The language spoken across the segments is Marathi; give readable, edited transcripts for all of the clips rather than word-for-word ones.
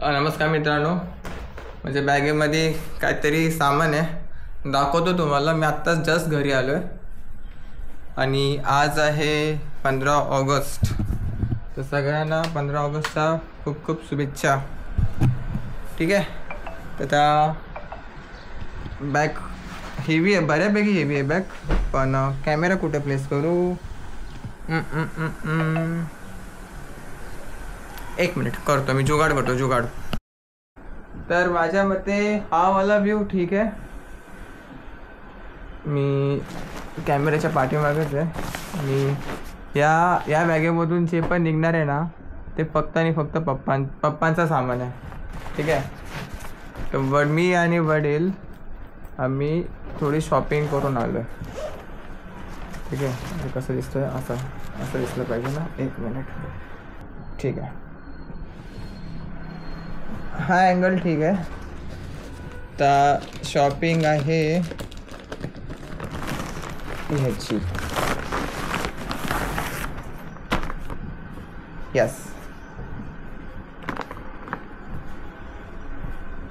नमस्कार मित्रांनो, म्हणजे बॅगेमध्ये काहीतरी सामान आहे, दाखवतो तुम्हाला. मी आत्ताच जस्ट घरी आलो आहे आणि आज आहे 15 ऑगस्ट. तर सगळ्यांना 15 ऑगस्टच्या खूप खूप शुभेच्छा. ठीक आहे. तर त्या बॅग हेवी आहे, बऱ्यापैकी हेवी आहे बॅग. पण कॅमेरा कुठे प्लेस करू? एक मिनिट करतो मी, जुगाड करतो जुगाड. तर माझ्या मते हा वाला व्ह्यू ठीक आहे. मी कॅमेऱ्याच्या पाठीमागेच आहे आणि या बॅगेमधून जे पण निघणार आहे ना, ते फक्त आणि फक्त पप्पांचं सामान आहे. ठीक आहे. तर मी आणि वडील आम्ही थोडी शॉपिंग करून आलो आहे. ठीक आहे. कसं दिसतोय? असं दिसलं पाहिजे ना. एक मिनिट. ठीक आहे, हा अँगल ठीक आहे. तर शॉपिंग आहे ह्याची. Yes,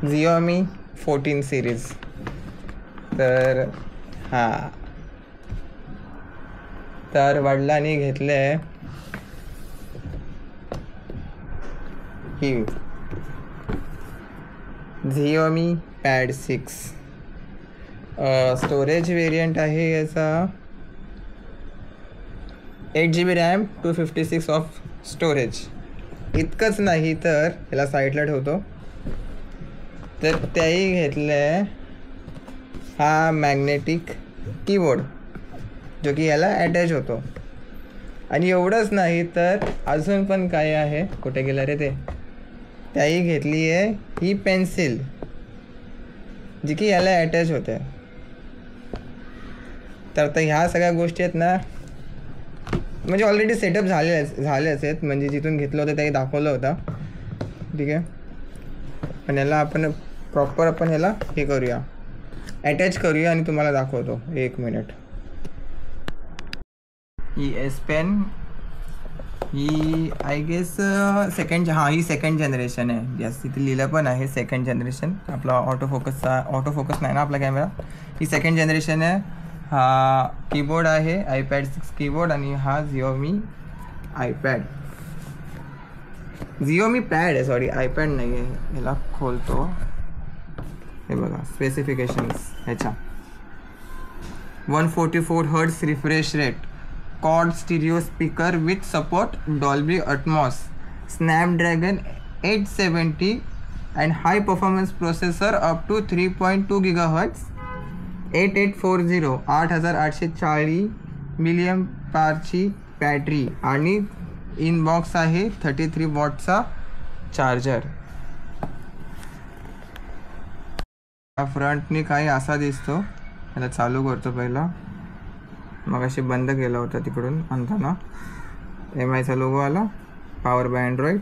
Xiaomi 14 series. तर तर वडिलांनी घेतले ही Xiaomi Pad 6. स्टोरेज वेरियंट आहे याचा 8GB रॅम, 256 ऑफ स्टोरेज. इतकंच नाही तर याला साईडला ठेवतो. तर त्याही घेतलं आहे हा मॅग्नेटिक कीबोर्ड, जो की याला अटॅच होतो. आणि एवढंच नाही तर अजून पण काय आहे, कुठे गेलं रे ते. त्याही घेतली आहे ही पेन्सिल, जी की याला अटॅच होते. तर ह्या सगळ्या गोष्टी आहेत ना, म्हणजे ऑलरेडी सेटअप झालेच आहेत. म्हणजे जिथून घेतलं होतं त्याही दाखवलं होतं. ठीक आहे. पण याला आपण प्रॉपर याला हे करूया, अटॅच करूया आणि तुम्हाला दाखवतो. एक मिनिट. ही एस पेन, ही आय गेस ही सेकंड जनरेशन आहे. यस, इथे लिहिलं पण आहे सेकंड जनरेशन. आपला ऑटो फोकस नाही ना आपला कॅमेरा. ही सेकंड जनरेशन आहे. हा कीबोर्ड आहे iPad 6 कीबोर्ड आणि हा Xiaomi पॅड आहे. सॉरी, iPad नाही आहे. ह्याला खोलतो. हे बघा स्पेसिफिकेशन्स ह्याच्या. 144 Hz refresh rate, quad stereo speaker with support Dolby Atmos, Snapdragon 870 and high performance processor up to 3.2 GHz, 8840 8840 mAhची battery आणि इनबॉक्स आहे 33 वॉटचा चार्जर. फ्रंटनी काही असा दिसतो. याला चालू करतो पहिला. मग अशी बंद केला होता तिकडून आणताना. MIचा लोगो आला, पॉवर बाय अँड्रॉइड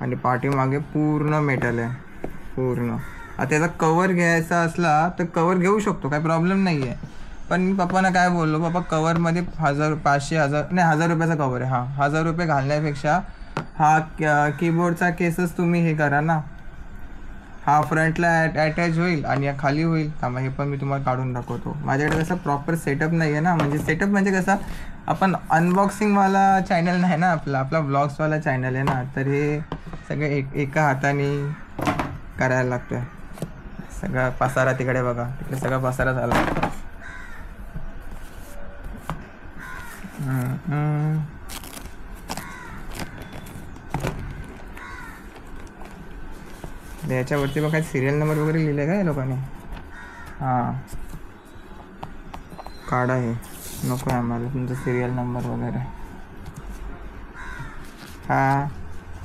आणि पाठीमागे पूर्ण मेटल आहे पूर्ण. आता त्याचा कवर घ्यायचा असला तर कवर घेऊ शकतो, काही प्रॉब्लेम नाही आहे. पण मी पप्पांना काय बोललो, पप्पा कवरमध्ये 1000 रुपयाचा कवर आहे. 1000 रुपये घालण्यापेक्षा हा कीबोर्डचा केसच तुम्ही हे करा ना. हा फ्रंटला अटॅच होईल आणि या खाली होईल. थांबा, हे पण मी तुम्हाला काढून दाखवतो. माझ्याकडे कसं प्रॉपर सेटअप नाही आहे ना. म्हणजे सेटअप म्हणजे कसं, आपण अनबॉक्सिंगवाला चॅनल नाही ना आपला व्लॉग्सवाला चॅनल आहे ना. तर हे सगळं एका हाताने करायला लागतं. सगळा पसारा तिकडे बघा, तिकडे सगळा पसारा झाला. याच्यावरती बघा सिरियल नंबर वगैरे लिहिले का या लोकांनी. काढा, हे नको आहे आम्हाला तुमचा सिरियल नंबर वगैरे.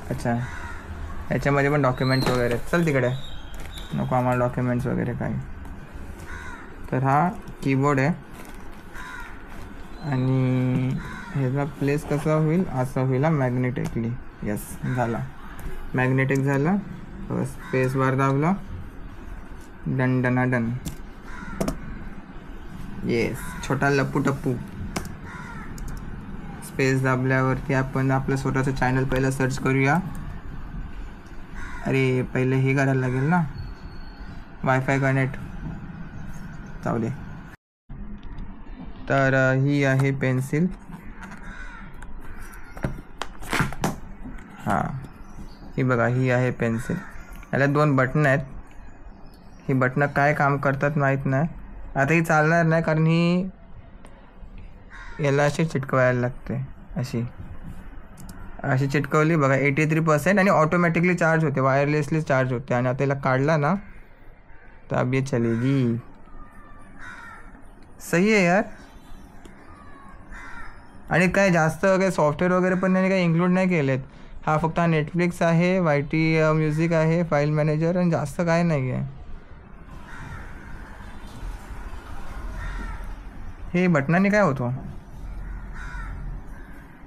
अच्छा, याच्यामध्ये पण डॉक्युमेंट्स वगैरे. चल तिकडे, नको आम्हाला डॉक्युमेंट्स वगैरे काही. तर हा कीबोर्ड आहे आणि ह्याचा प्लेस कसा होईल, असा होईल मॅग्नेटिकली. यस, झाला मॅग्नेटिक झाला. स्पेस बार दाबला, डन. येस, छोटा लप्पू टप्पू. स्पेस दाबल्यावरती आपण आपलं स्वतःचं चॅनल पहिला सर्च करूया. अरे पहिले हे करायला लागेल ना, वायफाय कनेक्ट. जाऊ दे. तर ही आहे पेन्सिल. हां, ही बघा, ही आहे पेन्सिल. याला 2 बटणं आहेत. ही बटणं काय काम करतात माहीत नाही. आता ही चालणार नाही कारण ही याला अशी चिटकवायला लागते. अशी चिटकवली बघा 83% आणि ऑटोमॅटिकली चार्ज होते, वायरलेसली चार्ज होते. आणि आता याला काढला ना तर अब ये चलेगी. सही आहे यार. आणि काय जास्त काही सॉफ्टवेअर वगैरे पण नाही, काही इन्क्लूड नाही केलेत. हा फक्त नेटफ्लिक्स आहे, YT म्युझिक आहे, फाईल मॅनेजर, आणि जास्त काय नाही आहे. हे बटनाने काय होतो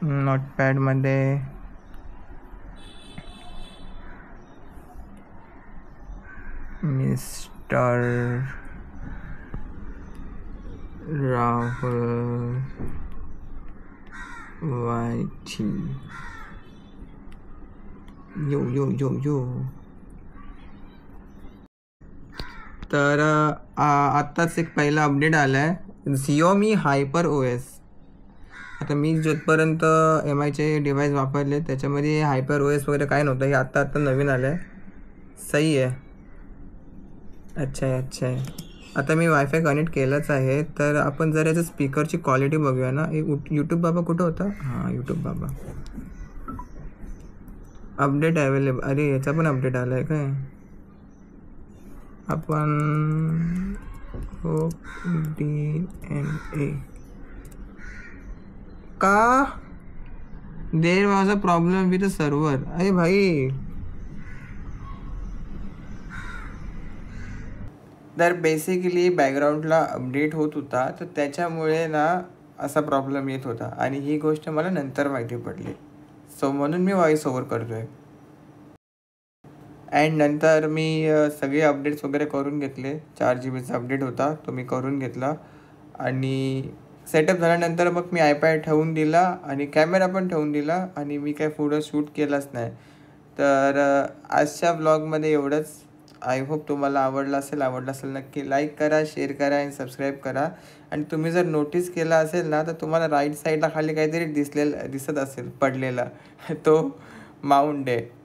नोटपॅडमध्ये? Mister Rahul YT. Yo yo yo yo. तर आत्ताच एक पहिला अपडेट आला आहे, Xiaomi HyperOS. आता मी जोपर्यंत MIचे डिव्हाइस वापरले त्याच्यामध्ये HyperOS वगैरे काय नव्हतं. हे आत्ता नवीन आलं आहे. सही आहे. अच्छा आहे. आता मी वायफाय कनेक्ट केलंच आहे. तर आपण जर याचं स्पीकरची क्वालिटी बघूया ना. यूट्यूब बाबा कुठं होता? हां, यूट्यूब बाबा. Update available. अरे याचा पण अपडेट आला आहे काय? आपण DNA का there was a problem with server. अरे भाई, तर बेसिकली बॅकग्राऊंडला अपडेट होत होता, तर त्याच्यामुळे ना असा प्रॉब्लेम येत होता. आणि ही गोष्ट मला नंतर माहिती पडली. सो म्हणून मी व्हॉइस ओव्हर करतो आहे. अँड नंतर मी सगळे अपडेट्स वगैरे करून घेतले. 4 GB अपडेट होता, तो मी करून घेतला. आणि सेटअप झाल्यानंतर मग मी आयपॅड ठेवून दिला आणि कॅमेरा पण ठेवून दिला. आणि मी काय पुढं शूट केलाच नाही. तर आजच्या ब्लॉगमध्ये एवढंच. आय होप तुम्हाला आवडलं असेल. नक्की लाईक करा, शेअर करा आणि सबस्क्राईब करा. आणि तुम्ही जर नोटीस केला असेल ना, तर तुम्हाला राईट साईडला खाली काहीतरी दिसत असेल पडलेला, तो माउंट आहे.